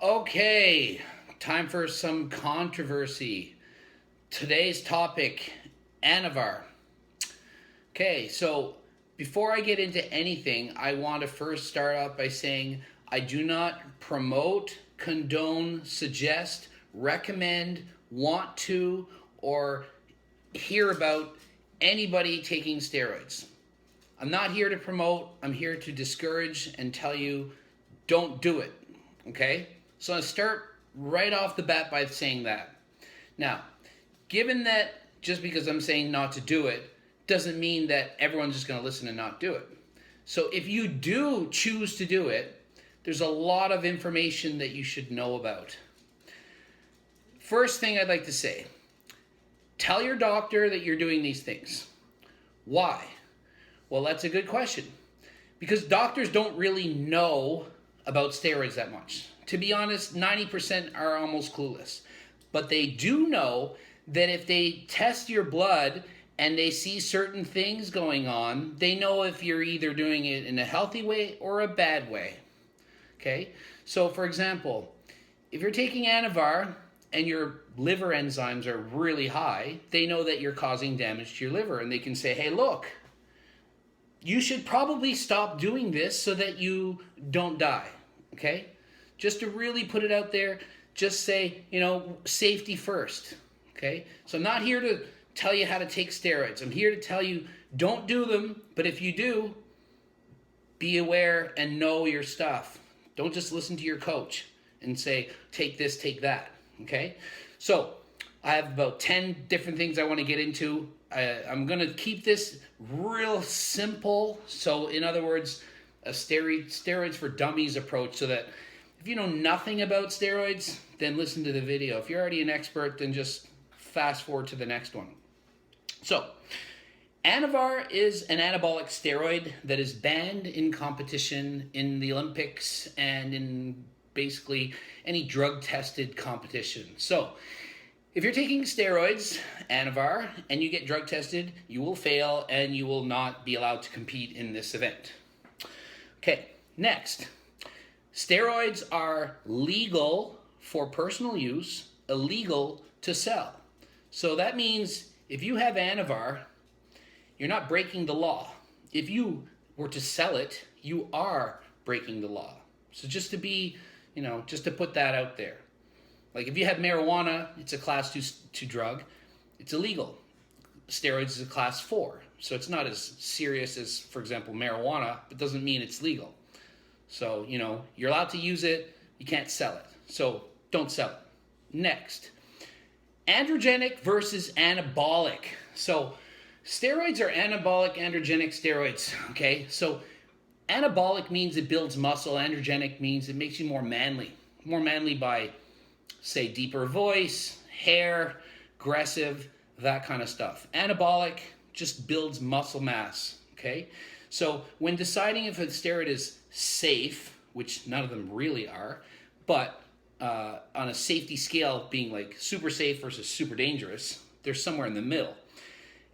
Okay, time for some controversy. Today's topic, Anavar. Okay, so before I get into anything, I want to first start out by saying I do not promote, condone, suggest, recommend, want to, or hear about anybody taking steroids. I'm not here to promote, I'm here to discourage and tell you don't do it. Okay? So I start right off the bat by saying that. Now, given that just because I'm saying not to do it doesn't mean that everyone's just going to listen and not do it. So if you do choose to do it, there's a lot of information that you should know about. First thing I'd like to say, tell your doctor that you're doing these things. Why? Well, that's a good question. Because doctors don't really know about steroids that much. To be honest, 90% are almost clueless. But they do know that if they test your blood and they see certain things going on, they know if you're either doing it in a healthy way or a bad way. Okay? So, for example, if you're taking Anavar and your liver enzymes are really high, they know that you're causing damage to your liver. And they can say, hey, look, you should probably stop doing this so that you don't die. Okay? Just to really put it out there, just say, safety first. Okay? So I'm not here to tell you how to take steroids. I'm here to tell you don't do them, but if you do, be aware and know your stuff. Don't just listen to your coach and say, take this, take that. Okay? So I have about 10 different things I want to get into. I'm going to keep this real simple. So in other words, a steroids for dummies approach, so that if you know nothing about steroids, then listen to the video. If you're already an expert, then just fast forward to the next one. So, Anavar is an anabolic steroid that is banned in competition in the Olympics and in basically any drug-tested competition. So, if you're taking steroids, Anavar, and you get drug tested, you will fail and you will not be allowed to compete in this event. Okay, next. Steroids are legal for personal use, illegal to sell. So that means if you have Anavar, you're not breaking the law. If you were to sell it, you are breaking the law. So just to be, just to put that out there. Like if you have marijuana, it's a class 2 drug. It's illegal. Steroids is a class 4. So it's not as serious as, for example, marijuana, but doesn't mean it's legal. So, you're allowed to use it. You can't sell it. So don't sell it. Next, androgenic versus anabolic. So steroids are anabolic, androgenic steroids. Okay, so anabolic means it builds muscle. Androgenic means it makes you more manly. More manly by, say, deeper voice, hair, aggressive, that kind of stuff. Anabolic just builds muscle mass. Okay, so when deciding if a steroid is safe, which none of them really are, but on a safety scale being like super safe versus super dangerous, they're somewhere in the middle.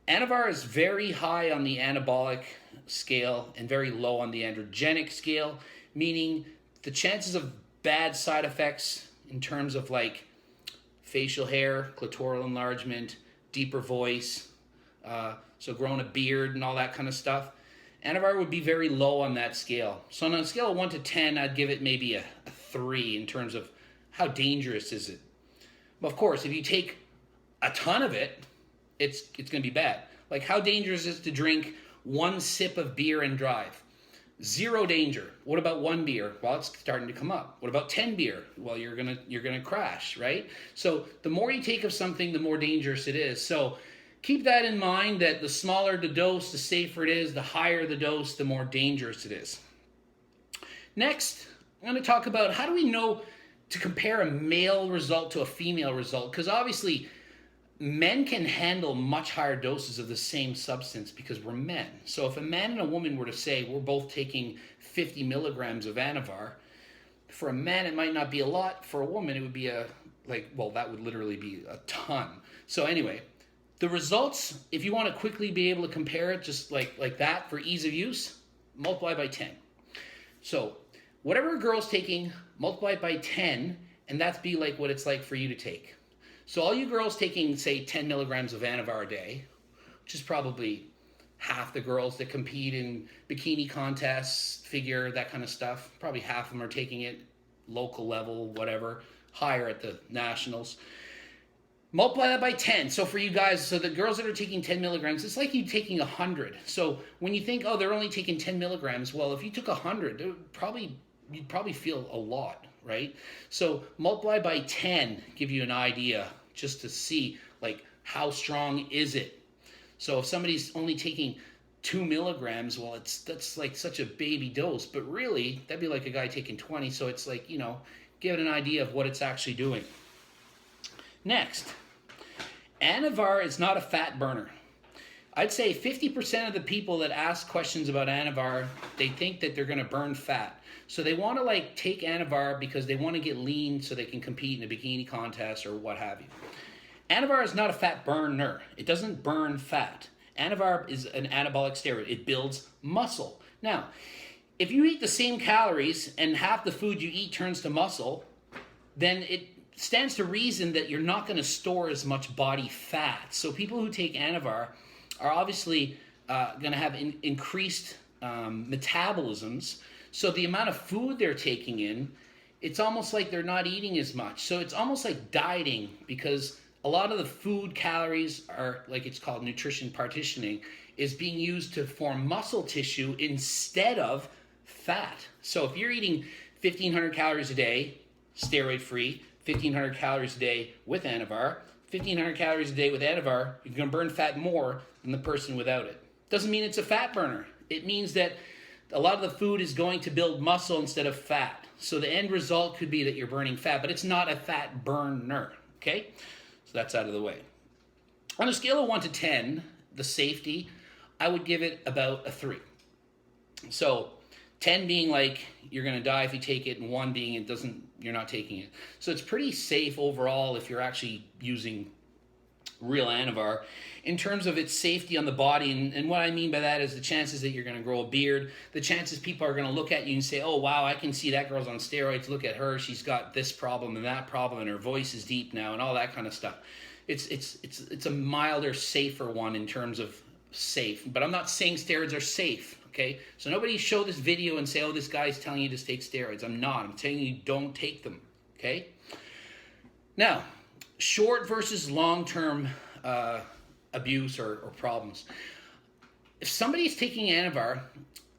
Anavar is very high on the anabolic scale and very low on the androgenic scale, meaning the chances of bad side effects in terms of like facial hair, clitoral enlargement, deeper voice, so growing a beard and all that kind of stuff, Anavar would be very low on that scale. So on a scale of 1 to 10, I'd give it maybe a 3 in terms of how dangerous is it. But of course, if you take a ton of it, it's going to be bad. Like how dangerous is it to drink 1 sip of beer and drive? 0 danger. What about 1 beer? Well, it's starting to come up. What about 10 beer? Well, you're gonna crash, right? So the more you take of something, the more dangerous it is. So keep that in mind, that the smaller the dose, the safer it is. The higher the dose, the more dangerous it is. Next, I'm going to talk about how do we know to compare a male result to a female result, because obviously men can handle much higher doses of the same substance because we're men. So if a man and a woman were to say we're both taking 50 milligrams of Anavar, for a man it might not be a lot. For a woman it would be that would literally be a ton. So anyway, the results, if you want to quickly be able to compare it just like that for ease of use, multiply by 10. So Whatever a girl's taking, multiply it by 10, and that's be like what it's like for you to take. So all you girls taking, say, 10 milligrams of Anavar a day, which is probably half the girls that compete in bikini contests, figure, that kind of stuff. Probably half of them are taking it local level, whatever, higher at the nationals. Multiply that by 10. So for you guys, so the girls that are taking 10 milligrams, it's like you taking 100. So when you think, oh, they're only taking 10 milligrams, well, if you took 100, you'd probably feel a lot, right? So multiply by 10, give you an idea just to see like how strong is it. So if somebody's only taking 2 milligrams, well, that's like such a baby dose, but really that'd be like a guy taking 20. So it's like, you know, give it an idea of what it's actually doing. Next, Anavar is not a fat burner. I'd say 50% of the people that ask questions about Anavar, they think that they're going to burn fat. So they want to like take Anavar because they want to get lean so they can compete in a bikini contest or what have you. Anavar is not a fat burner. It doesn't burn fat. Anavar is an anabolic steroid. It builds muscle. Now, if you eat the same calories and half the food you eat turns to muscle, then it stands to reason that you're not going to store as much body fat. So people who take Anavar are obviously going to have increased metabolisms. So the amount of food they're taking in, it's almost like they're not eating as much. So it's almost like dieting, because a lot of the food calories are, like it's called nutrition partitioning, is being used to form muscle tissue instead of fat. So if you're eating 1,500 calories a day, steroid-free, 1,500 calories a day with Anavar, 1,500 calories a day with Anavar, you're going to burn fat more than the person without it. Doesn't mean it's a fat burner. It means that a lot of the food is going to build muscle instead of fat. So the end result could be that you're burning fat, but it's not a fat burner, okay? So that's out of the way. On a scale of 1 to 10, the safety, I would give it about a 3. So 10 being like you're going to die if you take it, and 1 being you're not taking it. So it's pretty safe overall if you're actually using real Anavar. In terms of its safety on the body, and what I mean by that is the chances that you're going to grow a beard, the chances people are going to look at you and say, oh wow, I can see that girl's on steroids, look at her, she's got this problem and that problem, and her voice is deep now, and all that kind of stuff. It's a milder, safer one in terms of safe. But I'm not saying steroids are safe, okay? So nobody show this video and say, oh, this guy's telling you to take steroids. I'm not. I'm telling you don't take them, okay? Now, short versus long-term abuse or problems. If somebody's taking Anavar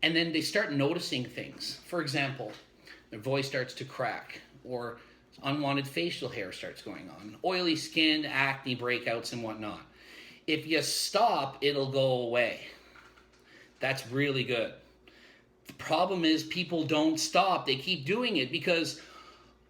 and then they start noticing things, for example, their voice starts to crack, or unwanted facial hair starts going on, oily skin, acne breakouts, and whatnot. If you stop, it'll go away. That's really good. The problem is people don't stop. They keep doing it because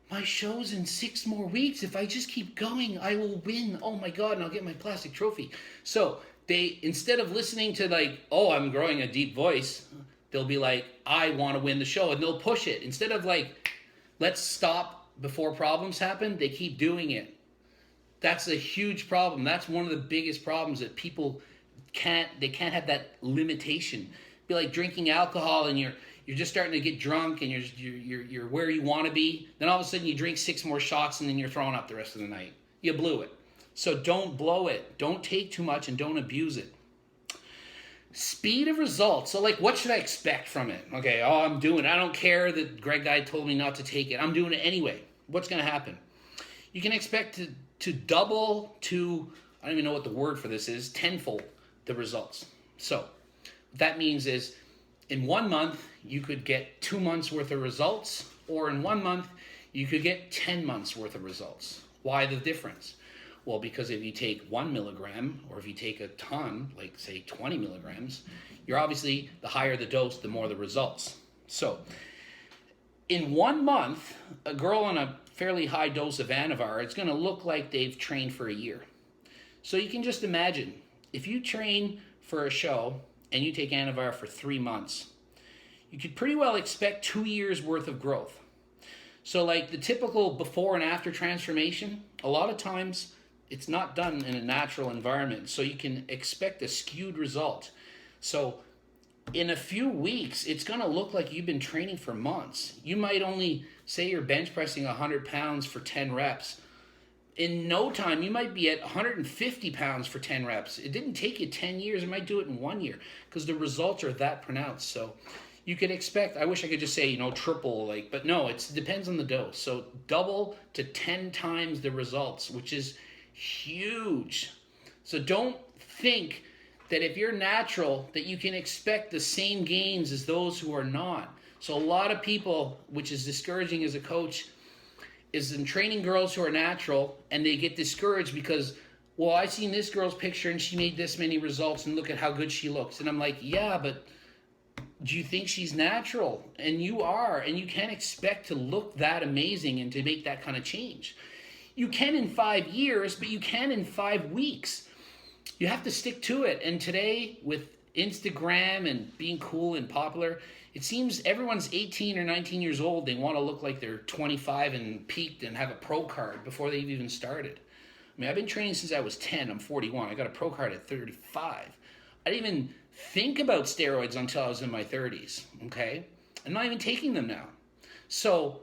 my show's in 6 more weeks. If I just keep going, I will win. Oh my God, and I'll get my plastic trophy. So they, instead of listening to like, oh, I'm growing a deep voice, they'll be like, I want to win the show, and they'll push it. Instead of like, let's stop before problems happen, they keep doing it. That's a huge problem. That's one of the biggest problems, that people can't have that limitation. Be like drinking alcohol and you're just starting to get drunk and you're where you want to be. Then all of a sudden you drink 6 more shots and then you're throwing up the rest of the night. You blew it. So don't blow it. Don't take too much and don't abuse it. Speed of results. So like, what should I expect from it? Okay, oh, I'm doing it. I don't care that Greg guy told me not to take it. I'm doing it anyway. What's going to happen? You can expect to double to, I don't even know what the word for this is, tenfold the results. So what that means is in 1 month, you could get 2 months worth of results, or in 1 month, you could get 10 months worth of results. Why the difference? Well, because if you take 1 milligram, or if you take a ton, like say 20 milligrams, you're obviously, the higher the dose, the more the results. So in 1 month, a girl on a fairly high dose of Anavar, it's going to look like they've trained for a year. So you can just imagine, if you train for a show and you take Anavar for 3 months, you could pretty well expect 2 years worth of growth. So like the typical before and after transformation, a lot of times it's not done in a natural environment. So you can expect a skewed result. So in a few weeks, it's going to look like you've been training for months. You might only say you're bench pressing 100 pounds for 10 reps. In no time, you might be at 150 pounds for 10 reps. It didn't take you 10 years. It might do it in 1 year because the results are that pronounced. So you could expect, I wish I could just say, triple, but no, it depends on the dose. So double to 10 times the results, which is huge. So don't think that if you're natural, that you can expect the same gains as those who are not. So a lot of people, which is discouraging as a coach, is in training girls who are natural, and they get discouraged because, well, I seen this girl's picture and she made this many results and look at how good she looks. And I'm like, yeah, but do you think she's natural? And you are, and you can't expect to look that amazing and to make that kind of change. You can in 5 years, but you can in 5 weeks. You have to stick to it. And today, with Instagram and being cool and popular, it seems everyone's 18 or 19 years old. They want to look like they're 25 and peaked and have a pro card before they've even started. I mean, I've been training since I was 10. I'm 41. I got a pro card at 35. I didn't even think about steroids until I was in my 30s, okay? I'm not even taking them now. So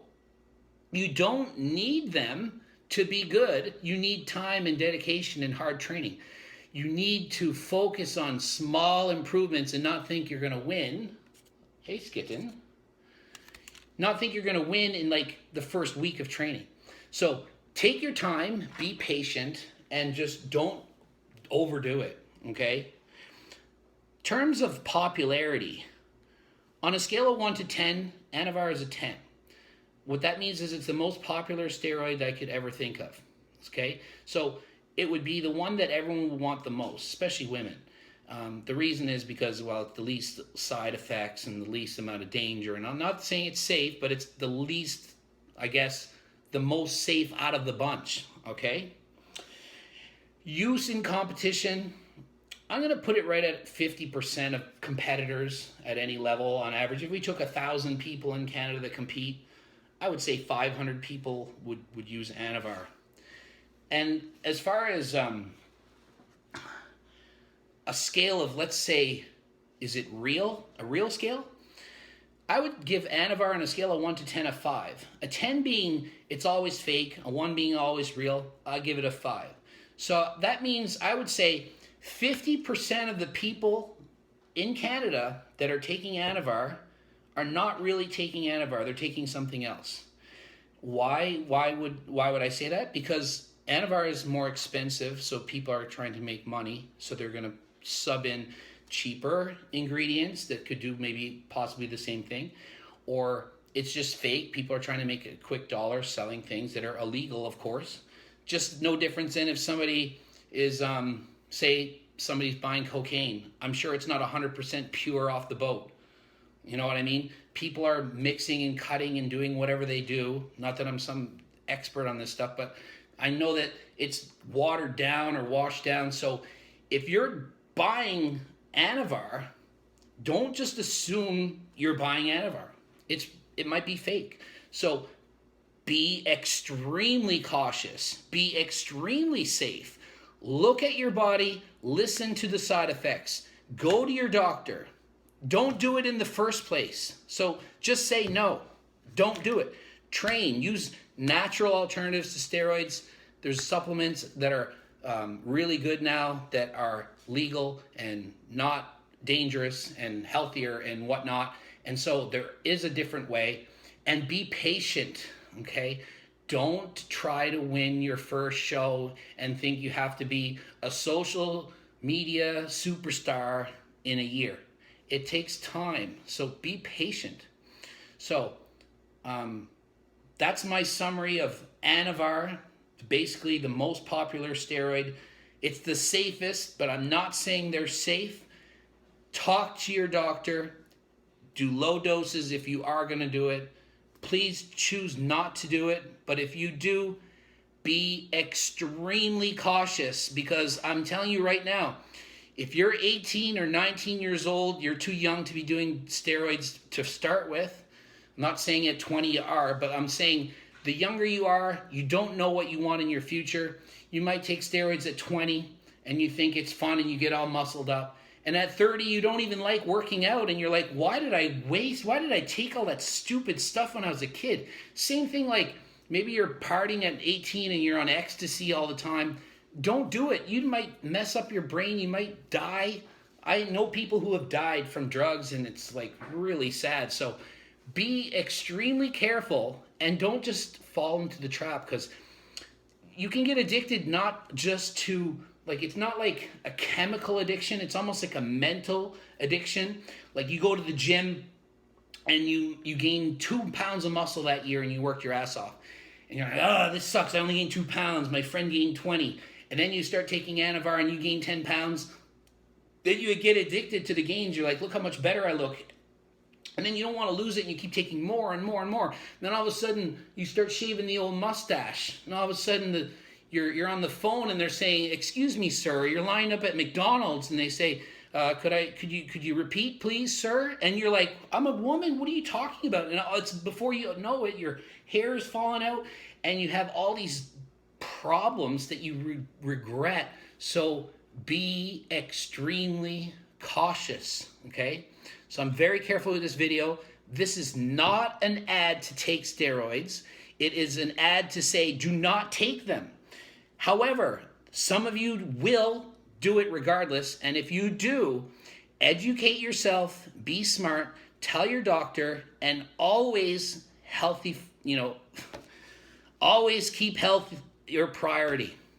you don't need them to be good. You need time and dedication and hard training. You need to focus on small improvements and not think you're going to win. Hey, Skitten. Not think you're going to win in the first week of training. So take your time, be patient, and just don't overdo it, okay? Terms of popularity. On a scale of 1 to 10, Anavar is a 10. What that means is it's the most popular steroid I could ever think of, okay? So it would be the one that everyone would want the most, especially women. The reason is because, well, it's the least side effects and the least amount of danger. And I'm not saying it's safe, but it's the least, I guess, the most safe out of the bunch, okay? Use in competition, I'm going to put it right at 50% of competitors at any level on average. If we took 1,000 people in Canada that compete, I would say 500 people would use Anavar. And as far as a scale of, let's say, is it real? A real scale? I would give Anavar on a scale of 1 to 10 a 5. A 10 being it's always fake, a 1 being always real, I'll give it a 5. So that means I would say 50% of the people in Canada that are taking Anavar are not really taking Anavar, they're taking something else. Why would I say that? Because Anavar is more expensive, so people are trying to make money, so they're going to sub in cheaper ingredients that could do maybe possibly the same thing, or it's just fake. People are trying to make a quick dollar selling things that are illegal, of course. Just no difference than if somebody is, say, somebody's buying cocaine. I'm sure it's not 100% pure off the boat. You know what I mean? People are mixing and cutting and doing whatever they do. Not that I'm some expert on this stuff, but I know that it's watered down or washed down. So if you're buying Anavar, don't just assume you're buying Anavar. It might be fake. So be extremely cautious. Be extremely safe. Look at your body. Listen to the side effects. Go to your doctor. Don't do it in the first place. So just say no. Don't do it. Train. Use natural alternatives to steroids. There's supplements that are really good now that are legal and not dangerous and healthier and whatnot. And so there is a different way. And be patient, okay? Don't try to win your first show and think you have to be a social media superstar in a year. It takes time, so be patient. So that's my summary of Anavar. Basically the most popular steroid. It's the safest, but I'm not saying they're safe. Talk to your doctor. Do low doses if you are going to do it. Please choose not to do it. But if you do, be extremely cautious, because I'm telling you right now, if you're 18 or 19 years old, you're too young to be doing steroids to start with. I'm not saying at 20 you are, but I'm saying the younger you are, you don't know what you want in your future. You might take steroids at 20 and you think it's fun and you get all muscled up. And at 30, you don't even like working out. And you're like, why did I take all that stupid stuff when I was a kid? Same thing, like maybe you're partying at 18 and you're on ecstasy all the time. Don't do it. You might mess up your brain. You might die. I know people who have died from drugs, and it's like really sad. So be extremely careful and don't just fall into the trap, because you can get addicted not just to, like, it's not like a chemical addiction. It's almost like a mental addiction. Like you go to the gym and you gain 2 pounds of muscle that year and you worked your ass off. And you're like, oh, this sucks. I only gained 2 pounds. My friend gained 20. And then you start taking Anavar and you gain 10 pounds. Then you get addicted to the gains. You're like, look how much better I look. And then you don't want to lose it and you keep taking more and more and more. And then all of a sudden you start shaving the old mustache. And all of a sudden you're on the phone and they're saying, excuse me, sir, you're lined up at McDonald's, and they say, could you repeat, please, sir? And you're like, I'm a woman, what are you talking about? And it's before you know it, your hair is falling out and you have all these problems that you regret. So be extremely cautious, okay? So I'm very careful with this video. This is not an ad to take steroids. It is an ad to say, do not take them. However, some of you will do it regardless. And if you do, educate yourself, be smart, tell your doctor, and always healthy, always keep health your priority.